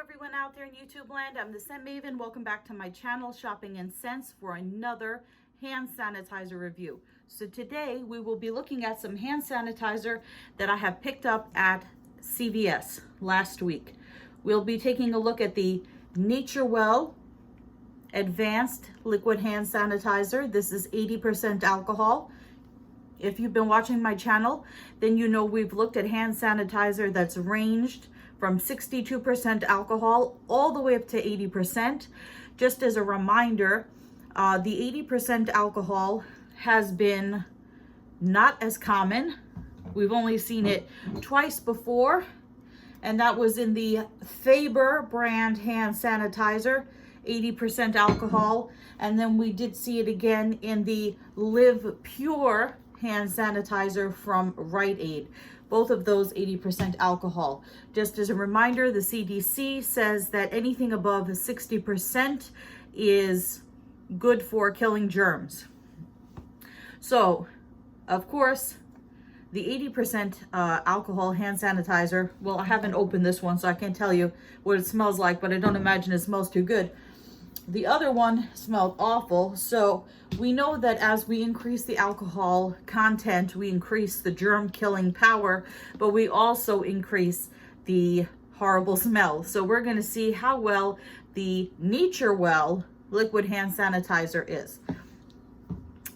everyone out there in YouTube land. I'm the Scent Maven. Welcome back to my channel, Shopping and Scents, for another hand sanitizer review. So today we will be looking at some hand sanitizer that I have picked up at CVS last week. We'll be taking a look at the NatureWell Advanced Liquid Hand Sanitizer. This is 80% alcohol. If you've been watching my channel, then you know we've looked at hand sanitizer that's ranged from 62% alcohol all the way up to 80%. Just as a reminder, the 80% alcohol has been not as common. We've only seen it twice before, and that was in the Faber brand hand sanitizer, 80% alcohol. And then we did see it again in the Live Pure hand sanitizer from Rite Aid. Both of those 80% alcohol. Just as a reminder, the CDC says that anything above 60% is good for killing germs. So, of course, the 80% alcohol hand sanitizer, well, I haven't opened this one, so I can't tell you what it smells like, but I don't imagine it smells too good. The other one smelled awful. So we know that as we increase the alcohol content, we increase the germ killing power, but we also increase the horrible smell. So we're going to see how well the NatureWell liquid hand sanitizer is.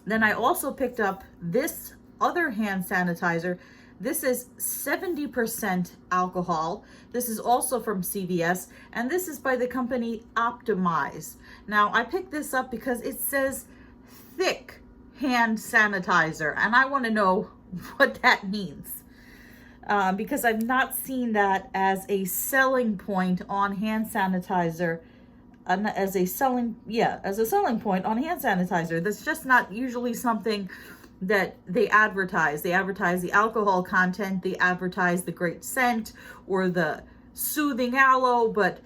Then I also picked up this other hand sanitizer. This is 70% alcohol. This is also from CVS, and this is by the company Optimize. Now, I picked this up because it says thick hand sanitizer, and I want to know what that means. Because I've not seen that as a selling point on hand sanitizer, as a selling point on hand sanitizer. That's just not usually something that they advertise. They advertise the alcohol content, they advertise the great scent or the soothing aloe, but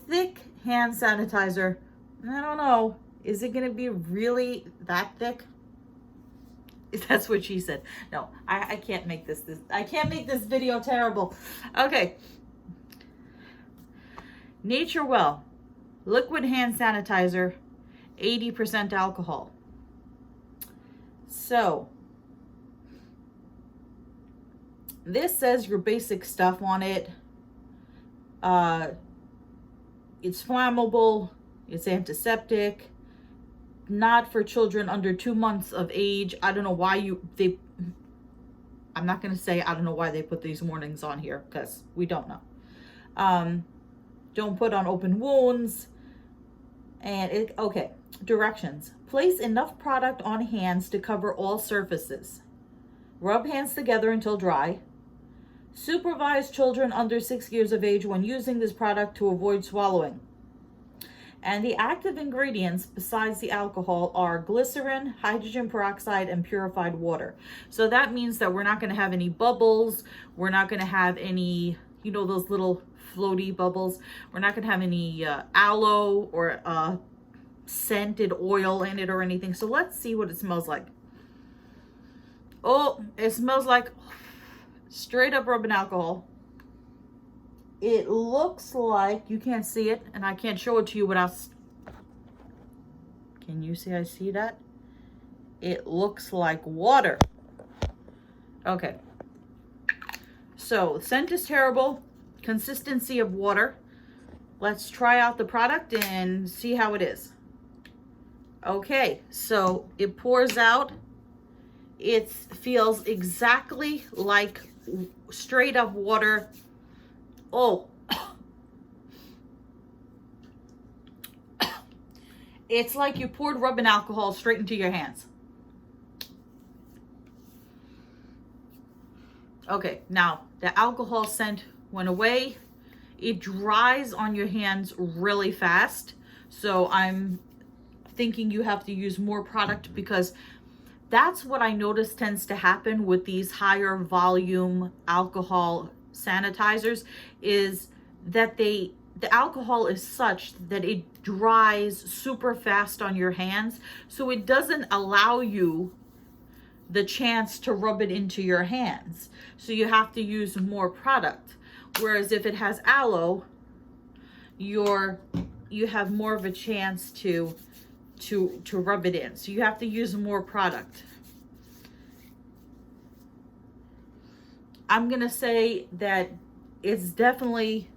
thick hand sanitizer, I don't know. Is it gonna be really that thick? That's what she said. No, I can't make this I can't make this video terrible. Okay. NatureWell liquid hand sanitizer, 80% alcohol. So, this says your basic stuff on it. It's flammable, it's antiseptic, not for children under 2 months of age. I don't know why I'm not going to say I don't know why they put these warnings on here, because we don't know. Don't put on open wounds. And okay, directions. Place enough product on hands to cover all surfaces. Rub hands together until dry. Supervise children under 6 years of age when using this product to avoid swallowing. And the active ingredients besides the alcohol are glycerin, hydrogen peroxide, and purified water. So that means that we're not going to have any bubbles. We're not going to have any, you know, those little floaty bubbles. We're not going to have any aloe or scented oil in it or anything. So let's see what it smells like. Oh, it smells like straight up rubbing alcohol. It looks like, you can't see it, and I can't show it to you without, can you see? I see that. It looks like water. Okay. So scent is terrible. Consistency of water. Let's try out the product and see how it is. Okay, so it pours out. It feels exactly like straight up water. Oh, it's like you poured rubbing alcohol straight into your hands. Okay, now the alcohol scent went away. It dries on your hands really fast. So I'm thinking you have to use more product, because that's what I noticed tends to happen with these higher volume alcohol sanitizers, is that the alcohol is such that it dries super fast on your hands. So it doesn't allow you the chance to rub it into your hands. So you have to use more product. Whereas if it has aloe, you have more of a chance to rub it in. So you have to use more product. I'm gonna say that it's definitely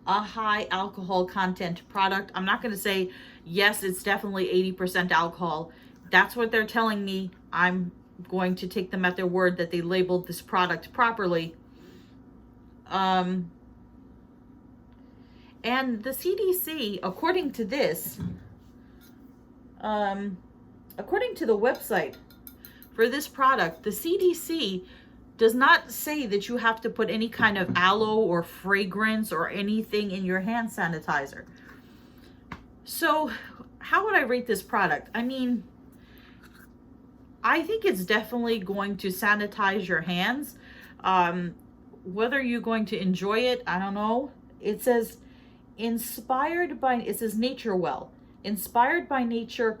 a high alcohol content product. I'm not gonna say yes, it's definitely 80% alcohol. That's what they're telling me. I'm going to take them at their word that they labeled this product properly. And the CDC, according to this, according to the website for this product, the CDC does not say that you have to put any kind of aloe or fragrance or anything in your hand sanitizer. So how would I rate this product? I mean, I think it's definitely going to sanitize your hands. Whether you're going to enjoy it, I don't know. It says inspired by, it says NatureWell, inspired by nature,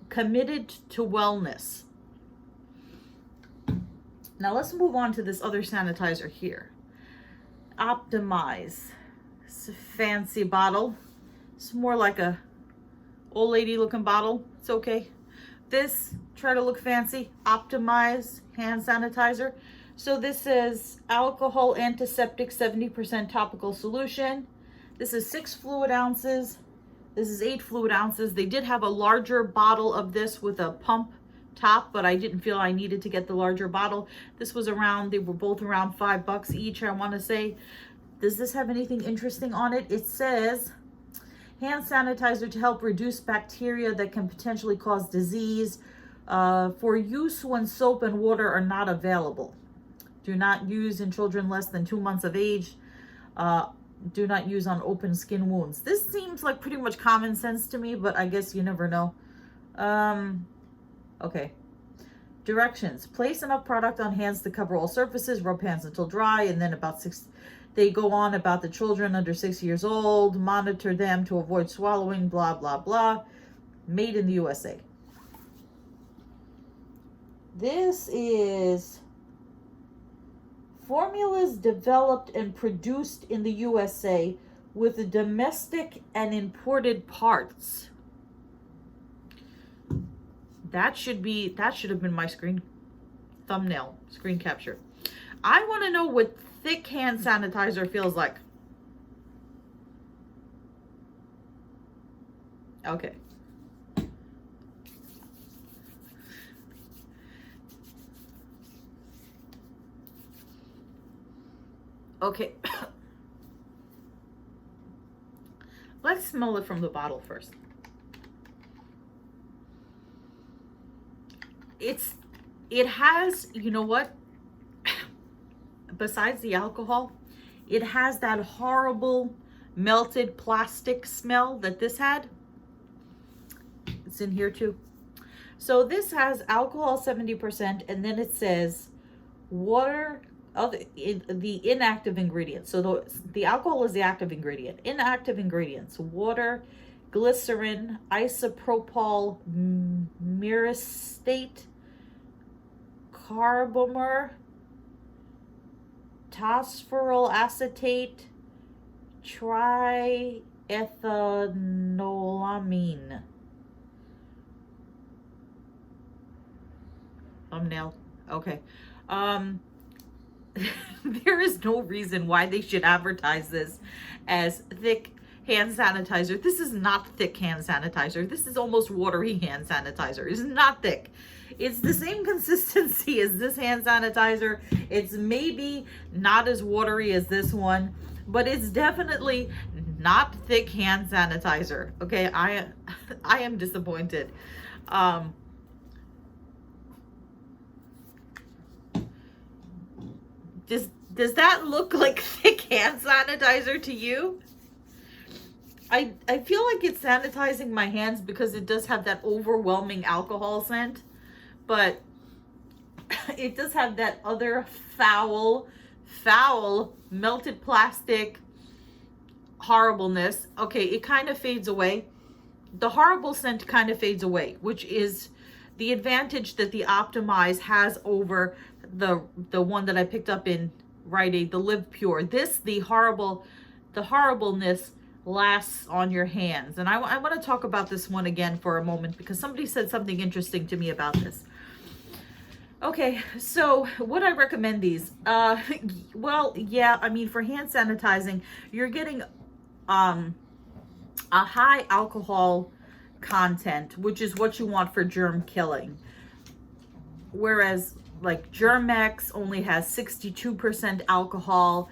committed to wellness. Now let's move on to this other sanitizer here. Optimize. It's a fancy bottle. It's more like a old lady looking bottle. It's okay. This, try to look fancy. Optimize hand sanitizer. So this is alcohol antiseptic 70% topical solution. This is 6 fluid ounces. This is 8 fluid ounces. They did have a larger bottle of this with a pump top, but I didn't feel I needed to get the larger bottle. This was around, they were both around $5 each, I want to say. Does this have anything interesting on it? It says hand sanitizer to help reduce bacteria that can potentially cause disease, for use when soap and water are not available. Do not use in children less than 2 months of age. Do not use on open skin wounds. This seems like pretty much common sense to me, but I guess you never know. Okay. Directions. Place enough product on hands to cover all surfaces. Rub hands until dry. And then about 6, they go on about the children under 6 years old. Monitor them to avoid swallowing. Blah, blah, blah. Made in the USA. This is formulas developed and produced in the USA with domestic and imported parts. That should have been my screen capture. I want to know what thick hand sanitizer feels like. Okay. Okay. Let's smell it from the bottle first. It has, you know what? Besides the alcohol, it has that horrible melted plastic smell that this had. It's in here too. So this has alcohol 70%, and then it says water, the inactive ingredients. So the alcohol is the active ingredient. Inactive ingredients: water, glycerin, isopropyl myristate, carbomer, phosphorus acetate, triethanolamine. Thumbnail. Okay. There is no reason why they should advertise this as thick hand sanitizer. This is not thick hand sanitizer. This is almost watery hand sanitizer. It's not thick. It's the same consistency as this hand sanitizer. It's maybe not as watery as this one, but it's definitely not thick hand sanitizer. Okay, I am disappointed. Does that look like thick hand sanitizer to you? I feel like it's sanitizing my hands because it does have that overwhelming alcohol scent, but it does have that other foul melted plastic horribleness. Okay, it kind of fades away. The horrible scent kind of fades away, which is the advantage that the Optimize has over the one that I picked up in Rite Aid, the Live Pure. This, the horribleness lasts on your hands. And I want to talk about this one again for a moment because somebody said something interesting to me about this. Okay, so would I recommend these? Well, yeah, I mean, for hand sanitizing, you're getting a high alcohol content, which is what you want for germ killing. Whereas like Germex only has 62% alcohol.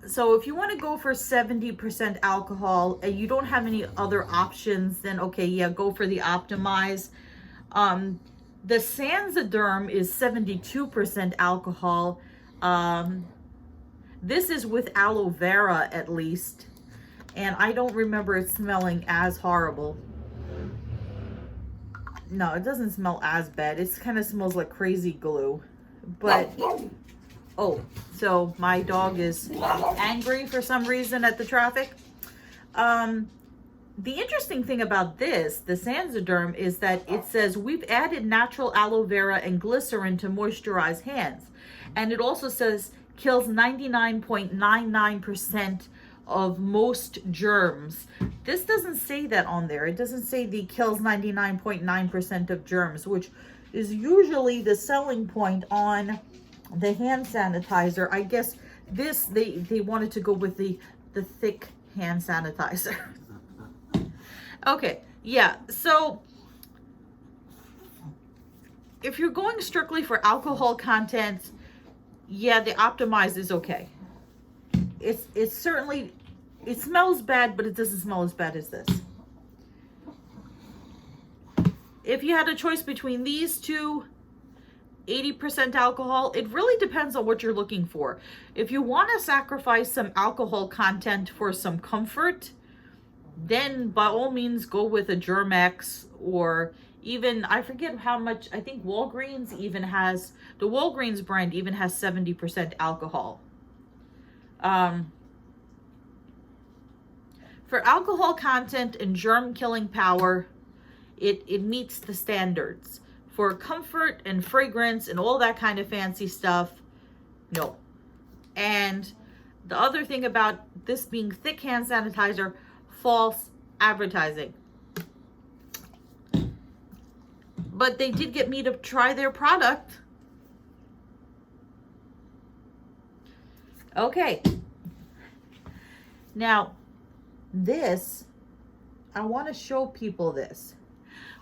So if you want to go for 70% alcohol and you don't have any other options, then okay, yeah, go for the Optimize. The Sansiderm is 72% alcohol. This is with aloe vera at least. And I don't remember it smelling as horrible. No, it doesn't smell as bad. It kind of smells like crazy glue. But, oh, so my dog is angry for some reason at the traffic. The interesting thing about this, the Sansiderm, is that it says we've added natural aloe vera and glycerin to moisturize hands. And it also says kills 99.99% of most germs. This doesn't say that on there. It doesn't say the kills 99.9% of germs, which is usually the selling point on the hand sanitizer. I guess this, they wanted to go with the thick hand sanitizer. Okay, yeah, so if you're going strictly for alcohol content, yeah, the Optimize is okay. It's certainly, it smells bad, but it doesn't smell as bad as this. If you had a choice between these two, 80% alcohol, it really depends on what you're looking for. If you want to sacrifice some alcohol content for some comfort, then by all means go with a Germex, or even, I forget how much, I think Walgreens even has, the Walgreens brand even has 70% alcohol. For alcohol content and germ killing power, it meets the standards. For comfort and fragrance and all that kind of fancy stuff, no. And the other thing about this being thick hand sanitizer, false advertising. But they did get me to try their product. Okay. Now, this, I want to show people this.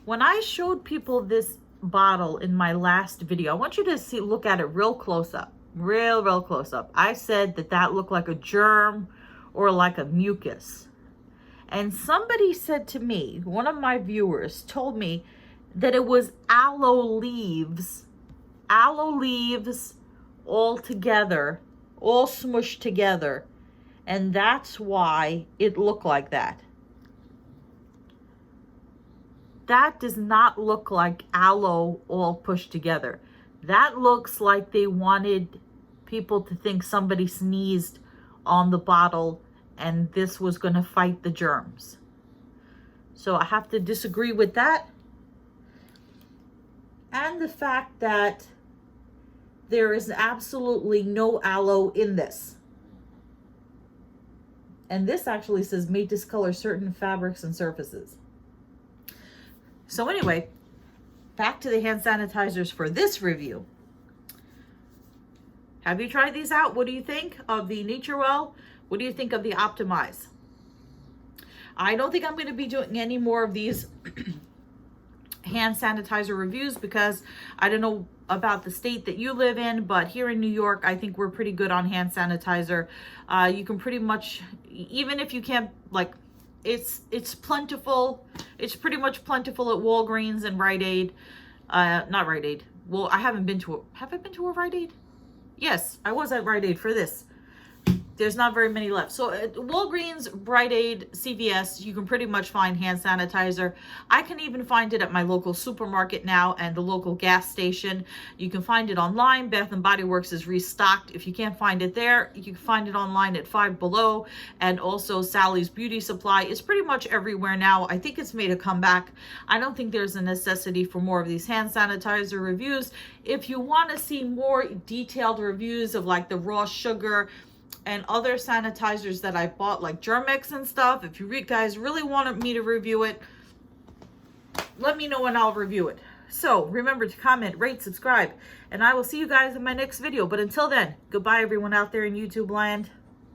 When I showed people this bottle in my last video, I want you to see, look at it real close up. Real close up. I said that looked like a germ or like a mucus. And somebody said to me, one of my viewers told me that it was aloe leaves all together, all smushed together. And that's why it looked like that. That does not look like aloe all pushed together. That looks like they wanted people to think somebody sneezed on the bottle and this was going to fight the germs. So I have to disagree with that. And the fact that there is absolutely no aloe in this. And this actually says may discolor certain fabrics and surfaces. So anyway, back to the hand sanitizers for this review. Have you tried these out? What do you think of the NatureWell? What do you think of the Optimize? I don't think I'm going to be doing any more of these hand sanitizer reviews because I don't know about the state that you live in, but here in New York, I think we're pretty good on hand sanitizer. You can pretty much, even if you can't, like, it's plentiful. It's pretty much plentiful at Walgreens and Rite Aid. Not Rite Aid. Well, I haven't been to have I been to a Rite Aid? Yes, I was at Rite Aid for this. There's not very many left. So at Walgreens, Rite Aid, CVS, you can pretty much find hand sanitizer. I can even find it at my local supermarket now and the local gas station. You can find it online. Bath & Body Works is restocked. If you can't find it there, you can find it online at Five Below, and also Sally's Beauty Supply. It's pretty much everywhere now. I think it's made a comeback. I don't think there's a necessity for more of these hand sanitizer reviews. If you want to see more detailed reviews of like the raw sugar, and other sanitizers that I bought, like Germix and stuff. If you guys really wanted me to review it, let me know and I'll review it. So remember to comment, rate, subscribe, and I will see you guys in my next video. But until then, goodbye everyone out there in YouTube land.